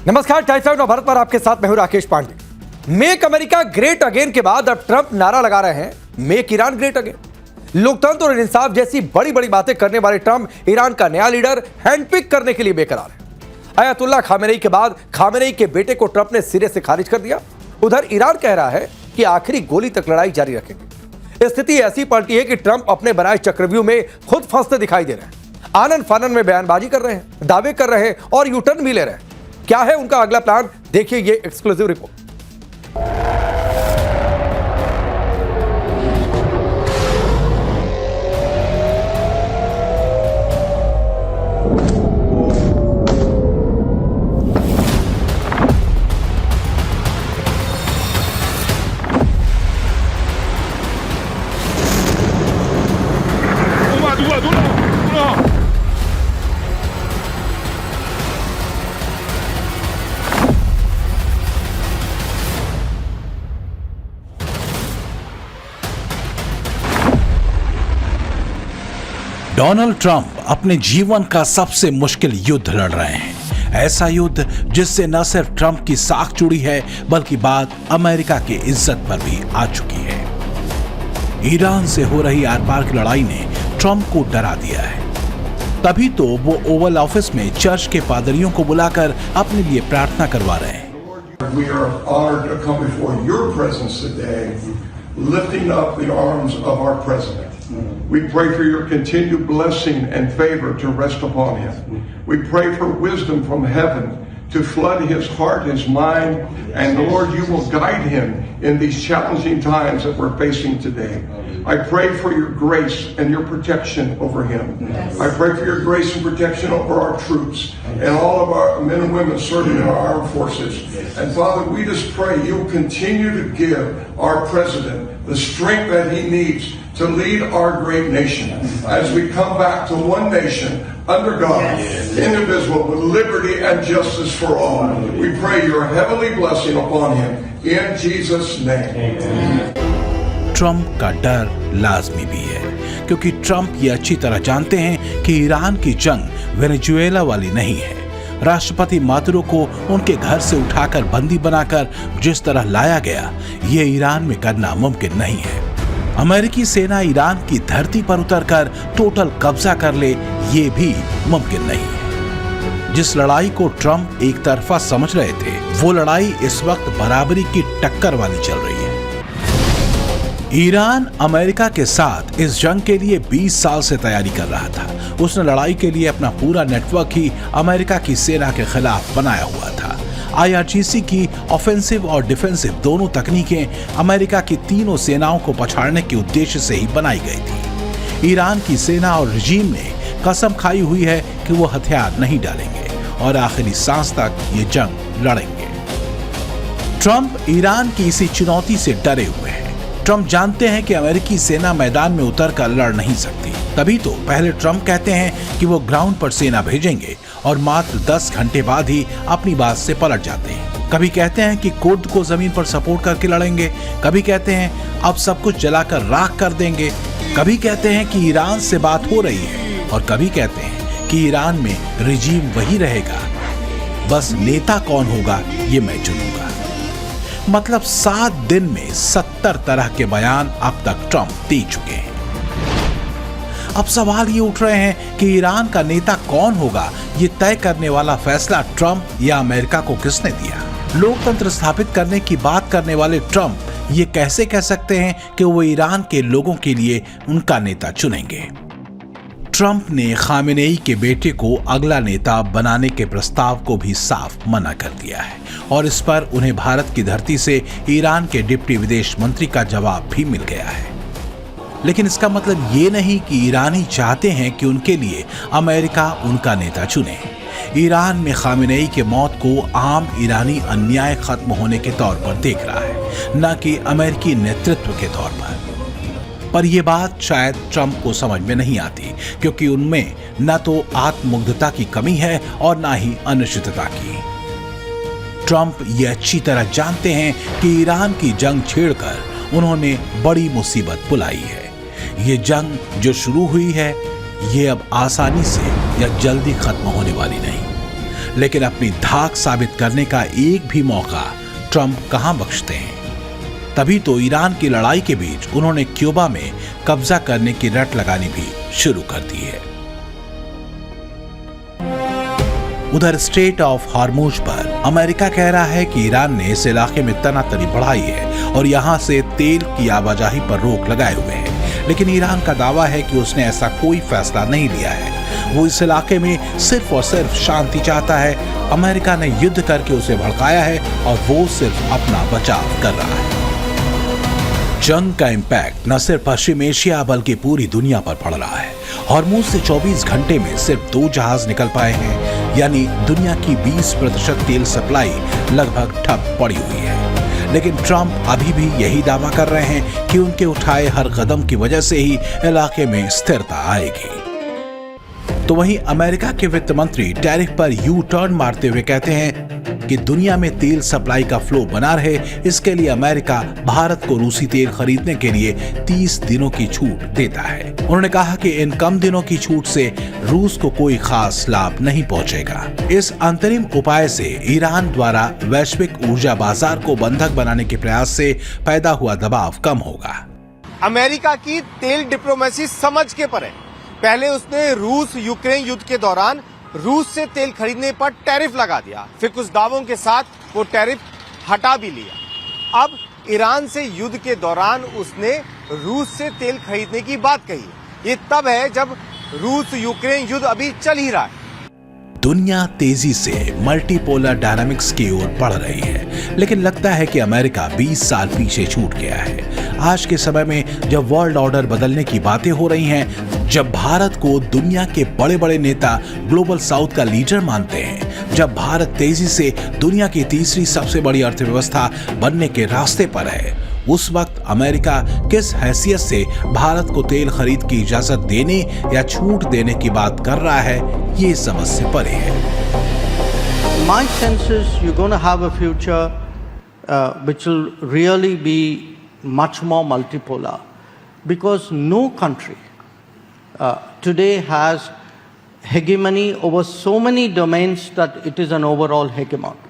नमस्कार, times now Bharat पर आपके साथ मैं हूं Rakesh Pandey. Make America great again के बाद अब ट्रंप नारा लगा रहे हैं मेक ईरान ग्रेट अगेन। लोकतंत्र और इंसाफ जैसी बड़ी बड़ी बातें करने वाले ट्रंप ईरान का नया लीडर हैंडपिक करने के लिए बेकरार है। अयतुल्ला खामेनेई के बाद खामेनेई के बेटे को ट्रंप ने सिरे से खारिज कर दिया। उधर ईरान कह रहा है कि आखिरी गोली तक लड़ाई जारी रखेंगे। स्थिति ऐसी पलटी है कि ट्रंप अपने बनाए चक्रव्यूह में खुद फंसते दिखाई दे रहे हैं। आनन फानन में बयानबाजी कर रहे हैं, दावे कर रहे हैं और यूटर्न भी ले रहे हैं। क्या है उनका अगला प्लान, देखिए ये एक्सक्लूसिव रिपोर्ट। डोनाल्ड ट्रंप अपने जीवन का सबसे मुश्किल युद्ध लड़ रहे हैं। ऐसा युद्ध जिससे न सिर्फ ट्रंप की साख जुड़ी है बल्कि बात अमेरिका की इज्जत पर भी आ चुकी है। ईरान से हो रही आर पार की लड़ाई ने ट्रंप को डरा दिया है। तभी तो वो ओवल ऑफिस में चर्च के पादरियों को बुलाकर अपने लिए प्रार्थना करवा रहे हैं। We are honored to come before your presence today, lifting up the arms of our president. We pray for your continued blessing and favor to rest upon him. We pray for wisdom from heaven to flood his heart, his mind, and Lord, you will guide him in these challenging times that we're facing today. I pray for your grace and your protection over him. I pray for your grace and protection over our troops and all of our men and women serving in our armed forces. And Father, we just pray you'll continue to give our president the strength that he needs to lead our great nation as we come back to one nation under God, indivisible, with liberty and justice for all. We pray your heavenly blessing upon him in Jesus' name. Trump का डर लाजमी भी है क्योंकि Trump ये अच्छी तरह जानते हैं कि ईरान की जंग वेनेजुएला वाली नहीं है। राष्ट्रपति मादुरो को उनके घर से उठाकर बंदी बनाकर जिस तरह लाया गया, ये ईरान में करना मुमकिन नहीं है। अमेरिकी सेना ईरान की धरती पर उतरकर टोटल कब्जा कर ले, ये भी मुमकिन नहीं है। जिस लड़ाई को ट्रंप एक तरफा समझ रहे थे, वो लड़ाई इस वक्त बराबरी की टक्कर वाली चल रही है। ईरान अमेरिका के साथ इस जंग के लिए 20 साल से तैयारी कर रहा था। उसने लड़ाई के लिए अपना पूरा नेटवर्क ही अमेरिका की सेना के खिलाफ बनाया हुआ था। IRGC की ऑफेंसिव और डिफेंसिव दोनों तकनीकें अमेरिका की तीनों सेनाओं को पछाड़ने के उद्देश्य से ही बनाई गई थी। ईरान की सेना और रजीम ने कसम खाई हुई है कि वो हथियार नहीं डालेंगे और आखिरी सांस तक ये जंग लड़ेंगे। ट्रंप ईरान की इसी चुनौती से डरे हुए हैं। ट्रंप जानते हैं कि अमेरिकी सेना मैदान में उतरकर लड़ नहीं सकती। तभी तो पहले ट्रंप कहते हैं कि वो ग्राउंड पर सेना भेजेंगे और मात्र 10 घंटे बाद ही अपनी बात से पलट जाते हैं। कभी कहते हैं कि कुर्द को जमीन पर सपोर्ट करके लड़ेंगे, कभी कहते हैं अब सब कुछ जलाकर राख कर देंगे, कभी कहते हैं कि ईरान से बात हो रही है और कभी कहते हैं कि ईरान में रिजीम वही रहेगा, बस नेता कौन होगा ये मैं चुनूंगा। मतलब 7 दिन में 70 तरह के बयान अब तक ट्रंप दे चुके हैं। अब सवाल ये उठ रहे हैं कि ईरान का नेता कौन होगा, ये तय करने वाला फैसला ट्रंप या अमेरिका को किसने दिया। लोकतंत्र स्थापित करने की बात करने वाले ट्रंप ये कैसे कह सकते हैं कि वो ईरान के लोगों के लिए उनका नेता चुनेंगे। ट्रंप ने खामेनेई के बेटे को अगला नेता बनाने के प्रस्ताव को भी साफ मना कर दिया है और इस पर उन्हें भारत की धरती से ईरान के डिप्टी विदेश मंत्री का जवाब भी मिल गया है। लेकिन इसका मतलब ये नहीं कि ईरानी चाहते हैं कि उनके लिए अमेरिका उनका नेता चुने। ईरान में खामेनेई के मौत को आम ईरानी अन्याय खत्म होने के तौर पर देख रहा है, न कि अमेरिकी नेतृत्व के तौर पर यह बात शायद ट्रंप को समझ में नहीं आती क्योंकि उनमें न तो आत्ममुग्धता की कमी है और न ही अनिश्चितता की। ट्रंप ये अच्छी तरह जानते हैं कि ईरान की जंग छेड़कर उन्होंने बड़ी मुसीबत बुलाई है। ये जंग जो शुरू हुई है, ये अब आसानी से या जल्दी खत्म होने वाली नहीं। लेकिन अपनी धाक साबित करने का एक भी मौका ट्रंप कहां बख्शते हैं। तभी तो ईरान की लड़ाई के बीच उन्होंने क्यूबा में कब्जा करने की रट लगानी भी शुरू कर दी है। उधर स्ट्रेट ऑफ हॉर्मुज पर अमेरिका कह रहा है कि ईरान ने इस इलाके में तनातनी बढ़ाई है और यहां से तेल की आवाजाही पर रोक लगाए हुए है, लेकिन ईरान का दावा है कि उसने ऐसा कोई फैसला नहीं लिया है। वो इस इलाके में सिर्फ और सिर्फ शांति चाहता है। अमेरिका ने युद्ध करके उसे भड़काया है और वो सिर्फ अपना बचाव कर रहा है। जंग का इम्पैक्ट न सिर्फ पश्चिम एशिया बल्कि पूरी दुनिया पर पड़ रहा है। हॉर्मुज से 24 घंटे में सिर्फ 2 जहाज निकल पाए हैं, यानी दुनिया की 20% तेल सप्लाई लगभग ठप पड़ी हुई है। लेकिन ट्रंप अभी भी यही दावा कर रहे हैं कि उनके उठाए हर कदम की वजह से ही इलाके में स्थिरता आएगी। तो वहीं अमेरिका के वित्त मंत्री टैरिफ पर यू टर्न मारते हुए कहते हैं कि दुनिया में तेल सप्लाई का फ्लो बना रहे, इसके लिए अमेरिका भारत को रूसी तेल खरीदने के लिए 30 दिनों की छूट देता है। उन्होंने कहा कि इन कम दिनों की छूट से रूस को कोई खास लाभ नहीं पहुंचेगा। इस अंतरिम उपाय से ईरान द्वारा वैश्विक ऊर्जा बाजार को बंधक बनाने के प्रयास से पैदा हुआ दबाव कम होगा। अमेरिका की तेल डिप्लोमेसी समझ के परे। पहले उसने रूस यूक्रेन युद्ध के दौरान रूस से तेल खरीदने पर टैरिफ लगा दिया, फिर कुछ दावों के साथ वो टैरिफ हटा भी लिया। अब ईरान से युद्ध के दौरान उसने रूस से तेल खरीदने की बात कही। ये तब है जब रूस यूक्रेन युद्ध अभी चल ही रहा है। दुनिया तेजी से मल्टीपोलर डायनामिक्स की ओर बढ़ रही है, लेकिन लगता है कि अमेरिका 20 साल पीछे छूट गया है। आज के समय में जब वर्ल्ड ऑर्डर बदलने की बातें हो रही हैं, जब भारत को दुनिया के बड़े बड़े नेता ग्लोबल साउथ का लीडर मानते हैं, जब भारत तेजी से दुनिया की तीसरी सबसे बड़ी अर्थव्यवस्था बनने के रास्ते पर है, उस वक्त अमेरिका किस हैसियत से भारत को तेल खरीद की इजाजत देने या छूट देने की बात कर रहा है, ये समझ से परे है। My sense is you're going to have a future which will really be much more multipolar, because no country today has hegemony over so many domains that it is an overall hegemon.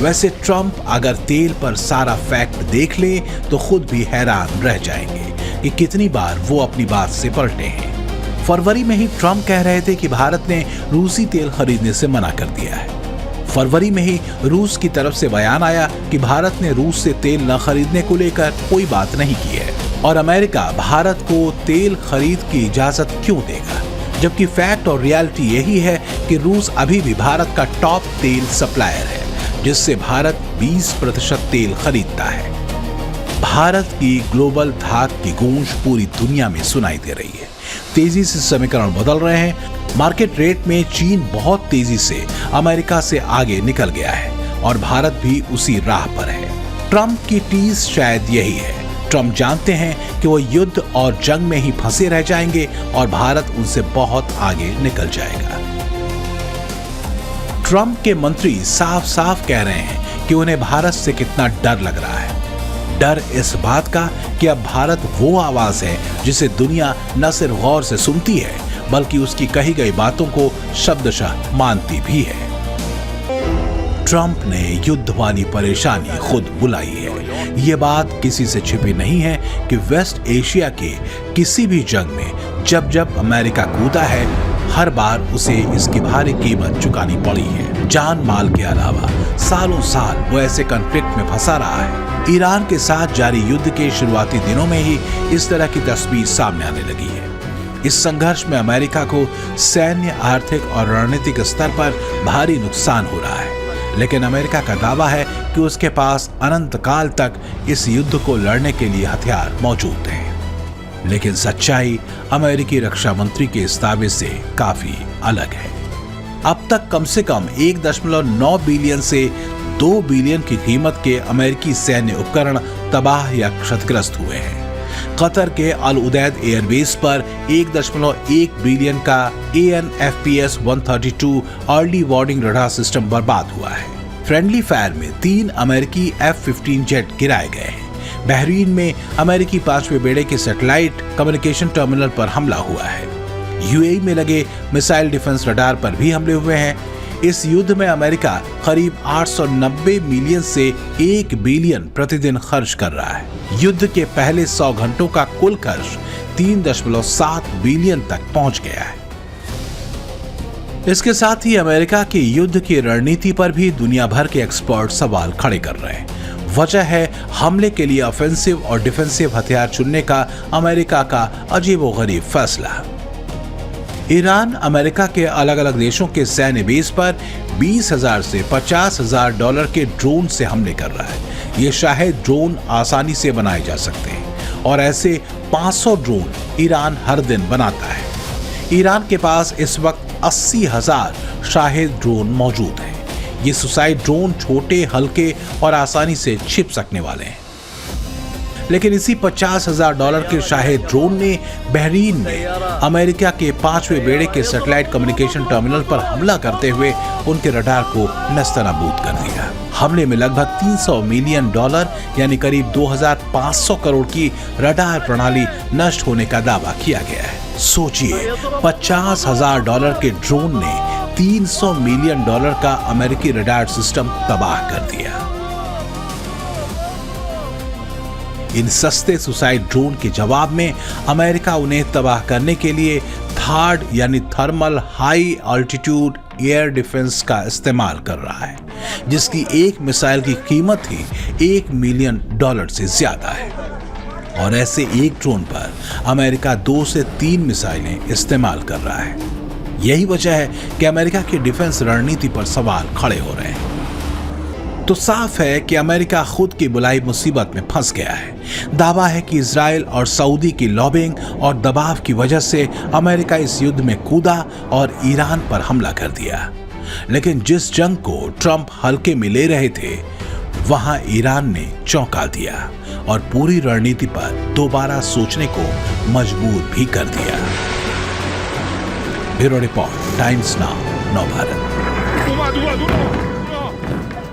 वैसे Trump अगर तेल पर सारा fact देख ले तो खुद भी हैरान रह जाएंगे कि कितनी बार वो अपनी बात से पलटे हैं। फरवरी में ही ट्रंप कह रहे थे कि भारत ने रूसी तेल खरीदने से मना कर दिया है। फरवरी में ही रूस की तरफ से बयान आया कि भारत ने रूस से तेल न खरीदने को लेकर कोई बात नहीं की है और अमेरिका भारत को तेल खरीद की इजाजत क्यों देगा, जबकि फैक्ट और रियलिटी यही है कि रूस अभी भी भारत का टॉप तेल सप्लायर है, जिससे भारत 20% तेल खरीदता है। भारत की ग्लोबल धाक की गूंज पूरी दुनिया में सुनाई दे रही है। तेजी से समीकरण बदल रहे हैं। मार्केट रेट में चीन बहुत तेजी से अमेरिका से आगे निकल गया है और भारत भी उसी राह पर है। ट्रंप की टीज शायद यही है। ट्रंप जानते हैं कि वो युद्ध और जंग में ही फंसे रह जाएंगे और भारत उनसे बहुत आगे निकल जाएगा। ट्रंप के मंत्री साफ साफ कह रहे हैं कि उन्हें भारत से कितना डर लग रहा है। डर इस बात का कि अब भारत वो आवाज है जिसे दुनिया न सिर्फ गौर से सुनती है बल्कि उसकी कही गई बातों को शब्दशः मानती भी है। ट्रंप ने युद्ध वाली परेशानी खुद बुलाई है। ये बात किसी से छिपी नहीं है कि वेस्ट एशिया के किसी भी जंग में जब जब अमेरिका कूदा है, हर बार उसे इसकी भारी कीमत चुकानी पड़ी है। जान माल के अलावा सालों साल वो ऐसे कॉन्फ्लिक्ट में फंसा रहा है। ईरान के साथ जारी युद्ध के शुरुआती दिनों में ही इस तरह की तस्वीर सामने आने लगी है। इस संघर्ष में अमेरिका को सैन्य, आर्थिक और रणनीतिक स्तर पर भारी नुकसान हो रहा है, लेकिन अमेरिका का दावा है कि उसके पास अनंत काल तक इस युद्ध को लड़ने के लिए हथियार मौजूद हैं। लेकिन सच्चाई अमेरिकी रक्षा मंत्री के इस दावे से काफी अलग है। अब तक कम से कम 1.9 बिलियन से 2 बिलियन की कीमत के अमेरिकी सैन्य उपकरण तबाह या क्षतिग्रस्त हुए हैं। कतर के अल उदैद एयरबेस पर 1.1 बिलियन का AN/FPS 132 early warning radar system बर्बाद हुआ है। फ्रेंडली फायर में 3 अमेरिकी F-15 जेट गिराए गए हैं। बहरीन में अमेरिकी 5वें बेड़े के सैटेलाइट कम्युनिकेशन टर्मिनल पर हमला हुआ है। UAE में लगे मिसाइल डिफेंस रडार पर भी हमले हुए हैं। इस युद्ध में अमेरिका करीब 890 मिलियन से 1 बिलियन प्रतिदिन खर्च कर रहा है। युद्ध के पहले 100 घंटों का कुल खर्च 3.7 बिलियन तक पहुंच गया है। इसके साथ ही अमेरिका की युद्ध की रणनीति पर भी दुनिया भर के एक्सपर्ट सवाल खड़े कर रहे हैं। वजह है हमले के लिए ऑफेंसिव और डिफेंसिव हथियार चुनने का अमेरिका का अजीबोगरीब फैसला। ईरान अमेरिका के अलग अलग देशों के सैन्य बेस पर 20,000 से $50,000 के ड्रोन से हमले कर रहा है। ये शायद ड्रोन आसानी से बनाए जा सकते हैं और ऐसे 500 ड्रोन ईरान हर दिन बनाता है। ईरान के पास इस वक्त 80,000 शाहिद ड्रोन मौजूद हैं। ये सुसाइड ड्रोन छोटे, हल्के और आसानी से छिप सकने वाले हैं। लेकिन इसी $50,000 के शाहिद ड्रोन ने बहरीन में अमेरिका के 5वें बेड़े के सैटेलाइट कम्युनिकेशन टर्मिनल पर हमला करते हुए उनके रडार को नस्तनाबूद कर दिया। हमले में लगभग $300 मिलियन यानी करीब 2,500 करोड़ की रडार प्रणाली नष्ट होने का दावा किया गया है। सोचिए, $50,000 के ड्रोन ने $300 मिलियन का अमेरिकी रडार सिस्टम तबाह कर दिया। इन सस्ते सुसाइड ड्रोन के जवाब में अमेरिका उन्हें तबाह करने के लिए थार्ड यानी thermal high altitude air defence का इस्तेमाल कर रहा है, जिसकी एक मिसाइल की कीमत ही $1 मिलियन से ज्यादा है। और ऐसे एक ड्रोन पर अमेरिका 2 से 3 मिसाइलें इस्तेमाल कर रहा है। यही वजह है कि अमेरिका की डिफेंस रणनीति पर सवाल खड़े हो रहे हैं। तो साफ है कि अमेरिका खुद की बुलाई मुसीबत में फंस गया है। दावा है कि इजराइल और सऊदी की लॉबिंग और दबाव की वजह से अमेरिका इस युद्ध में कूदा और ईरान पर हमला कर दिया। लेकिन जिस जंग को ट्रंप हल्के में ले रहे थे, वहां ईरान ने चौंका दिया और पूरी रणनीति पर दोबारा सोचने को मजबूर भी कर दिया। Bureau report, times now, Navbharat.